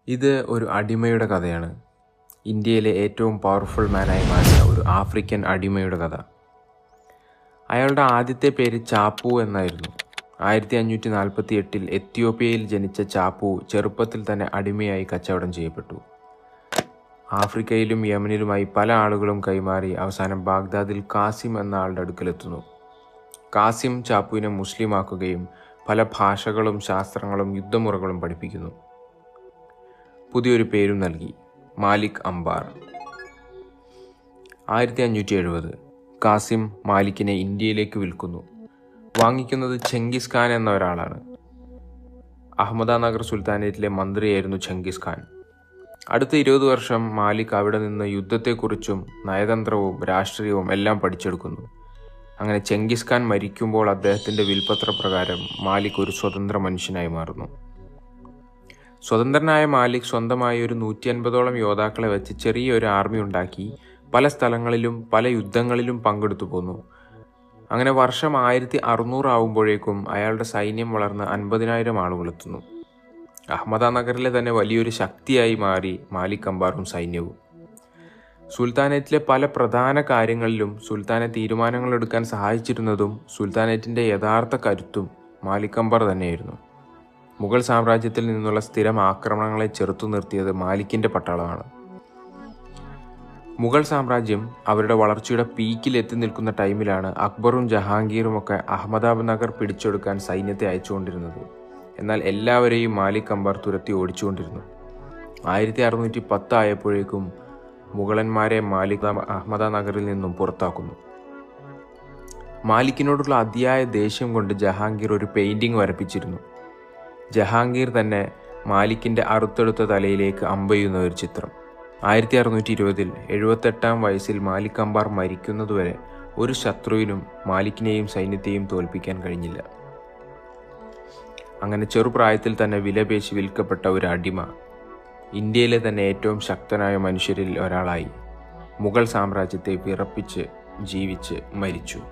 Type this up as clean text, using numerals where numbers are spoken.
ഇത് ഒരു അടിമയുടെ കഥയാണ്. ഇന്ത്യയിലെ ഏറ്റവും പവർഫുൾ മാനായി മാറിയ ഒരു ആഫ്രിക്കൻ അടിമയുടെ കഥ. അയാളുടെ ആദ്യത്തെ പേര് ചാപ്പു എന്നായിരുന്നു. 1548 എത്യോപ്യയിൽ ജനിച്ച ചാപ്പു ചെറുപ്പത്തിൽ തന്നെ അടിമയായി കച്ചവടം ചെയ്യപ്പെട്ടു. ആഫ്രിക്കയിലും യമനിലുമായി പല ആളുകളും കൈമാറി അവസാനം ബാഗ്ദാദിൽ കാസിം എന്ന ആളുടെ അടുക്കലെത്തുന്നു. കാസിം ചാപ്പുവിനെ മുസ്ലിമാക്കുകയും പല ഭാഷകളും ശാസ്ത്രങ്ങളും യുദ്ധമുറകളും പഠിപ്പിക്കുന്നു. പുതിയൊരു പേരും നൽകി, മാലിക് അംബാർ. 1570 കാസിം മാലിക്കിനെ ഇന്ത്യയിലേക്ക് വിൽക്കുന്നു. വാങ്ങിക്കുന്നത് ചെങ്കിസ് ഖാൻ എന്ന ഒരാളാണ്. അഹമ്മദാനഗർ സുൽത്താനേറ്റിലെ മന്ത്രിയായിരുന്നു ചെങ്കിസ് ഖാൻ. അടുത്ത 20 വർഷം മാലിക് അവിടെ നിന്ന് യുദ്ധത്തെക്കുറിച്ചും നയതന്ത്രവും രാഷ്ട്രീയവും എല്ലാം പഠിച്ചെടുക്കുന്നു. അങ്ങനെ ചെങ്കിസ് ഖാൻ മരിക്കുമ്പോൾ അദ്ദേഹത്തിൻ്റെ വിൽപത്രപ്രകാരം മാലിക് ഒരു സ്വതന്ത്ര മനുഷ്യനായി മാറുന്നു. സ്വതന്ത്രനായ മാലിക് സ്വന്തമായി ഒരു 150ഓളം യോദ്ധാക്കളെ വെച്ച് ചെറിയൊരു ആർമി ഉണ്ടാക്കി പല സ്ഥലങ്ങളിലും പല യുദ്ധങ്ങളിലും പങ്കെടുത്തു പോന്നു. അങ്ങനെ വർഷം 1600 ആവുമ്പോഴേക്കും അയാളുടെ സൈന്യം വളർന്ന് 50,000 ആളുകളെത്തുന്നു. അഹമ്മദാനഗറിലെ തന്നെ വലിയൊരു ശക്തിയായി മാറി മാലിക് അംബാറും സൈന്യവും. സുൽത്താനേറ്റിലെ പല പ്രധാന കാര്യങ്ങളിലും സുൽത്താനെ തീരുമാനങ്ങളെടുക്കാൻ സഹായിച്ചിരുന്നതും സുൽത്താനേറ്റിൻ്റെ യഥാർത്ഥ കരുത്തും മാലിക് അംബാർ തന്നെയായിരുന്നു. മുഗൾ സാമ്രാജ്യത്തിൽ നിന്നുള്ള സ്ഥിരം ആക്രമണങ്ങളെ ചെറുത്തു നിർത്തിയത് മാലിക്കിൻ്റെ പട്ടാളമാണ്. മുഗൾ സാമ്രാജ്യം അവരുടെ വളർച്ചയുടെ പീക്കിൽ എത്തി നിൽക്കുന്ന ടൈമിലാണ് അക്ബറും ജഹാംഗീറുമൊക്കെ അഹമ്മദാനഗർ പിടിച്ചെടുക്കാൻ സൈന്യത്തെ അയച്ചുകൊണ്ടിരുന്നത്. എന്നാൽ എല്ലാവരെയും മാലിക് അംബാർ തുരത്തി ഓടിച്ചുകൊണ്ടിരുന്നു. 1610 ആയപ്പോഴേക്കും മുഗളന്മാരെ മാലിക് അഹമ്മദാനഗറിൽ നിന്നും പുറത്താക്കുന്നു. മാലിക്കിനോടുള്ള അതിയായ ദേഷ്യം കൊണ്ട് ജഹാംഗീർ ഒരു പെയിൻറ്റിങ് വരപ്പിച്ചിരുന്നു. ജഹാംഗീർ തന്നെ മാലിക്കിൻ്റെ അറുത്തെടുത്ത തലയിലേക്ക് അമ്പെയ്യുന്ന ഒരു ചിത്രം. 1620 78-ാം വയസ്സിൽ മാലിക് അംബാർ മരിക്കുന്നതുവരെ ഒരു ശത്രുവിനും മാലിക്കിനെയും സൈന്യത്തെയും തോൽപ്പിക്കാൻ കഴിഞ്ഞില്ല. അങ്ങനെ ചെറുപ്രായത്തിൽ തന്നെ വിലപേശി വിൽക്കപ്പെട്ട ഒരു അടിമ ഇന്ത്യയിലെ തന്നെ ഏറ്റവും ശക്തനായ മനുഷ്യരിൽ ഒരാളായി മുഗൾ സാമ്രാജ്യത്തെ വിറപ്പിച്ച് ജീവിച്ച് മരിച്ചു.